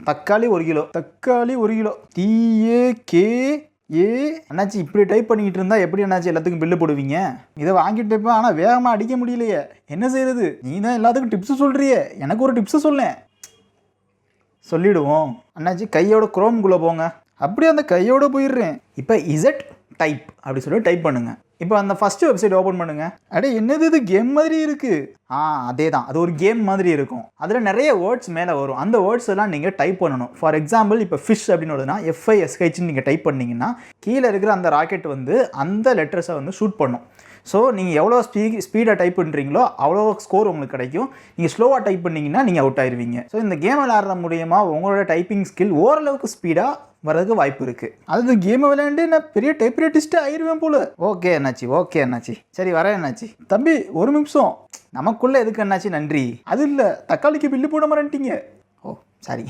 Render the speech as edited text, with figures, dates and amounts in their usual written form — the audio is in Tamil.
தக்காளி 1 கிலோ. தக்காளி 1 கிலோ. TAKA. அண்ணாச்சி இப்படி டைப் பண்ணிக்கிட்டு இருந்தா எப்படி அண்ணாச்சி எல்லாத்துக்கும் பில்லு போடுவீங்க? இதை வாங்கிட்டு இருப்பேன், ஆனால் வேகமாக அடிக்க முடியலையே, என்ன செய்யறது? நீ தான் எல்லாத்துக்கும் டிப்ஸ் சொல்றியே, எனக்கு ஒரு டிப்ஸ் சொல்லேன். சொல்லிடுவோம். அண்ணாச்சி கையோட குரோம்குள்ளே போங்க. அப்படியே அந்த கையோட போயிடுறேன். இப்போ இசட் டைப் அப்படி சொல்லி டைப் பண்ணுங்க. இப்போ அந்த ஃபஸ்ட்டு வெப்சைட் ஓப்பன் பண்ணுங்க. அடே என்னது இது கேம் மாதிரி இருக்குது. அதே தான், அது ஒரு கேம் மாதிரி இருக்கும். அதில் நிறைய வேர்ட்ஸ் மேலே வரும். அந்த வேர்ட்ஸ் எல்லாம் நீங்கள் டைப் பண்ணணும். ஃபார் எக்ஸாம்பிள் இப்போ ஃபிஷ் அப்படின்னு வருதுன்னா FISHன்னு நீங்கள் டைப் பண்ணிங்கன்னா கீழே இருக்கிற அந்த ராக்கெட் வந்து அந்த லெட்டர்ஸை வந்து ஷூட் பண்ணும். ஸோ நீங்கள் எவ்வளோ ஸ்பீடாக டைப் பண்ணுறீங்களோ அவ்வளோ ஸ்கோர் உங்களுக்கு கிடைக்கும். நீங்கள் ஸ்லோவாக டைப் பண்ணிங்கன்னா நீங்கள் அவுட் ஆயிடுவீங்க. ஸோ இந்த கேம் விளையாடுற மூலியமா உங்களோட டைப்பிங் ஸ்கில் ஓரளவுக்கு ஸ்பீடாக வரதுக்கு வாய்ப்பு இருக்குது. அது கேமை விளையாண்டு நான் பெரிய டைப்ரைட்டிஸ்ட்டு ஆயிடுவேன் போல. ஓகே அண்ணாச்சி சரி வரேன் அண்ணாச்சி. தம்பி ஒரு நிமிஷம், நமக்குள்ளே எதுக்கு அண்ணாச்சி நன்றி? அது இல்லை, தக்காளிக்கு பில்லு போட மாட்டேன்ட்டீங்க. ஓ சாரி.